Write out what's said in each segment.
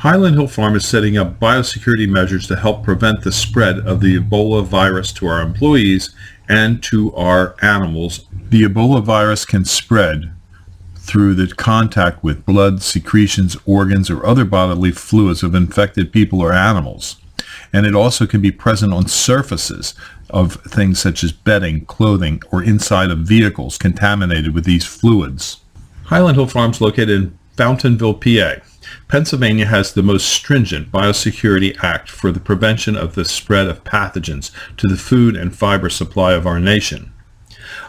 Highland Hill Farm is setting up biosecurity measures to help prevent the spread of the Ebola virus to our employees and to our animals. The Ebola virus can spread through the contact with blood, secretions, organs, or other bodily fluids of infected people or animals. And it also can be present on surfaces of things such as bedding, clothing, or inside of vehicles contaminated with these fluids. Highland Hill Farm is located in Fountainville, PA. Pennsylvania has the most stringent Biosecurity Act for the prevention of the spread of pathogens to the food and fiber supply of our nation.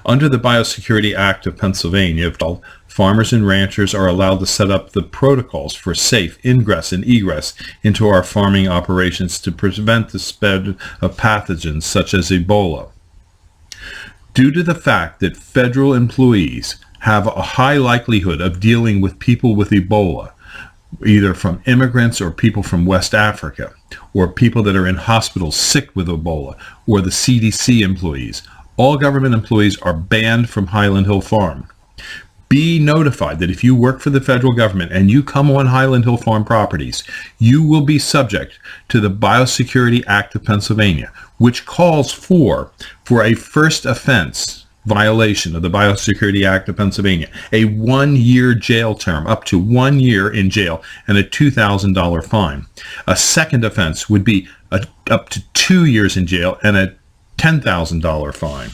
Under the Biosecurity Act of Pennsylvania, farmers and ranchers are allowed to set up the protocols for safe ingress and egress into our farming operations to prevent the spread of pathogens such as Ebola. Due to the fact that federal employees have a high likelihood of dealing with people with Ebola, either from immigrants or people from West Africa, or people that are in hospitals sick with Ebola, or the CDC employees, all government employees are banned from Highland Hill Farm. Be notified that if you work for the federal government and you come on Highland Hill Farm properties, you will be subject to the Biosecurity Act of Pennsylvania, which calls for a first offense violation of the Biosecurity Act of Pennsylvania, a 1-year jail term, up to 1 year in jail, and a $2,000 fine. A second offense would be up to 2 years in jail and a $10,000 fine.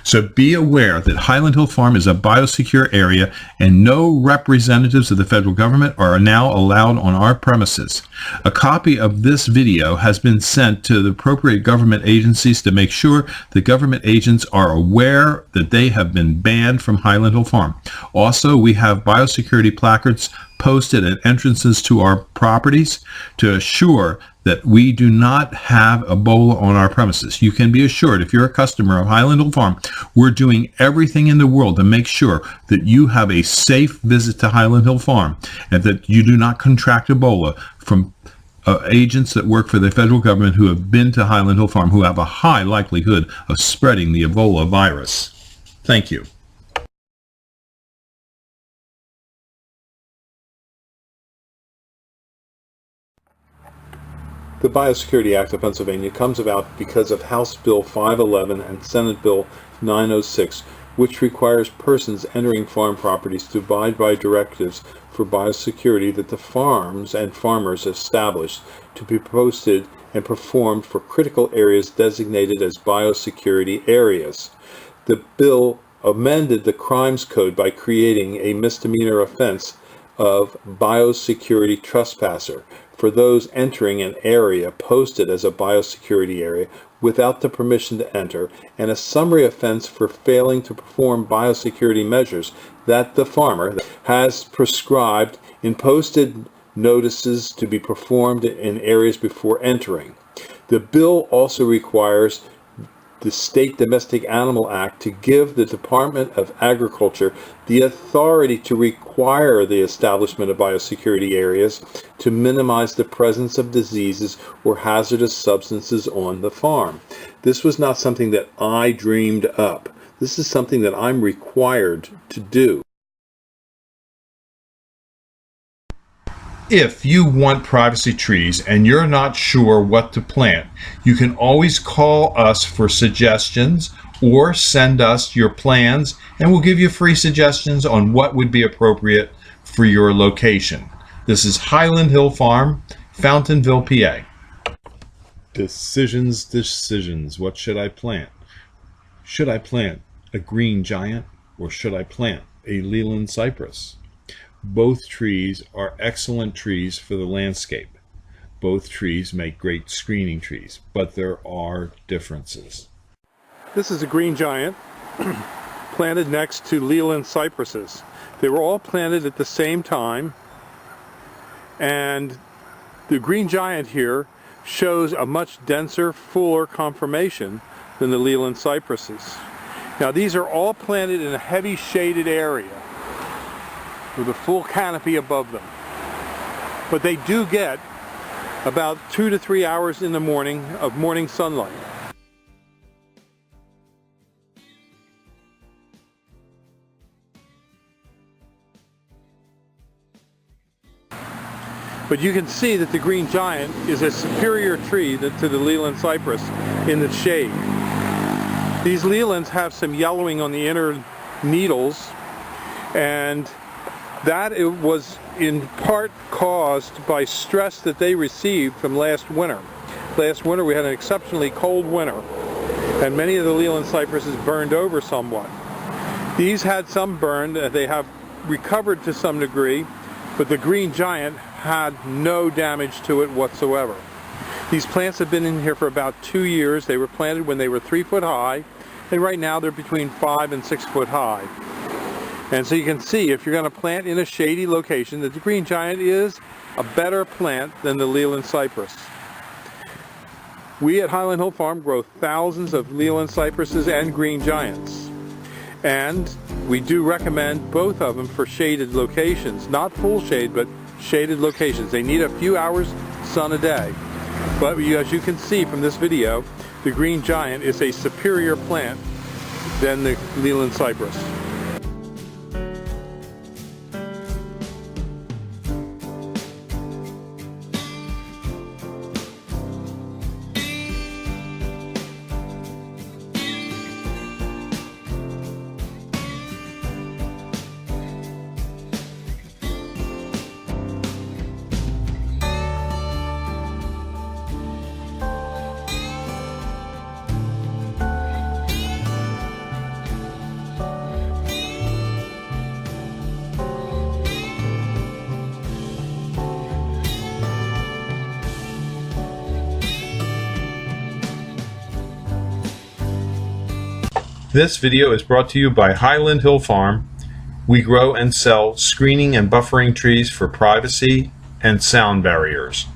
So be aware that Highland Hill Farm is a biosecure area and no representatives of the federal government are now allowed on our premises. A copy of this video has been sent to the appropriate government agencies to make sure the government agents are aware that they have been banned from Highland Hill Farm. Also, we have biosecurity placards posted at entrances to our properties to assure that we do not have Ebola on our premises. You can be assured, if you're a customer of Highland Hill Farm, we're doing everything in the world to make sure that you have a safe visit to Highland Hill Farm and that you do not contract Ebola from agents that work for the federal government who have been to Highland Hill Farm, who have a high likelihood of spreading the Ebola virus. Thank you. The Biosecurity Act of Pennsylvania comes about because of House Bill 511 and Senate Bill 906, which requires persons entering farm properties to abide by directives for biosecurity that the farms and farmers establish to be posted and performed for critical areas designated as biosecurity areas. The bill amended the Crimes Code by creating a misdemeanor offense of biosecurity trespasser for those entering an area posted as a biosecurity area without the permission to enter, and a summary offense for failing to perform biosecurity measures that the farmer has prescribed in posted notices to be performed in areas before entering. The bill also requires the State Domestic Animal Act to give the Department of Agriculture the authority to require the establishment of biosecurity areas to minimize the presence of diseases or hazardous substances on the farm. This was not something that I dreamed up. This is something that I'm required to do. If you want privacy trees and you're not sure what to plant, you can always call us for suggestions or send us your plans and we'll give you free suggestions on what would be appropriate for your location. This is Highland Hill Farm, Fountainville, PA. Decisions. What should I plant? Should I plant a green giant or should I plant a Leland cypress? Both trees are excellent trees for the landscape. Both trees make great screening trees, but there are differences. This is a green giant planted next to Leland cypresses. They were all planted at the same time, and the green giant here shows a much denser, fuller conformation than the Leland cypresses. Now these are all planted in a heavy shaded area with a full canopy above them. But they do get about 2 to 3 hours in the morning of morning sunlight. But you can see that the green giant is a superior tree to the Leland cypress in the shade. These Lelands have some yellowing on the inner needles, and that it was in part caused by stress that they received from last winter. Last winter we had an exceptionally cold winter, and many of the Leland cypresses burned over somewhat. These had some burned, they have recovered to some degree, but the green giant had no damage to it whatsoever. These plants have been in here for about 2 years. They were planted when they were 3 foot high, and right now they're between 5 and 6 foot high. And so you can see, if you're going to plant in a shady location, that the green giant is a better plant than the Leland cypress. We at Highland Hill Farm grow thousands of Leland cypresses and green giants. And we do recommend both of them for shaded locations. Not full shade, but shaded locations. They need a few hours sun a day. But as you can see from this video, the green giant is a superior plant than the Leland cypress. This video is brought to you by Highland Hill Farm. We grow and sell screening and buffering trees for privacy and sound barriers.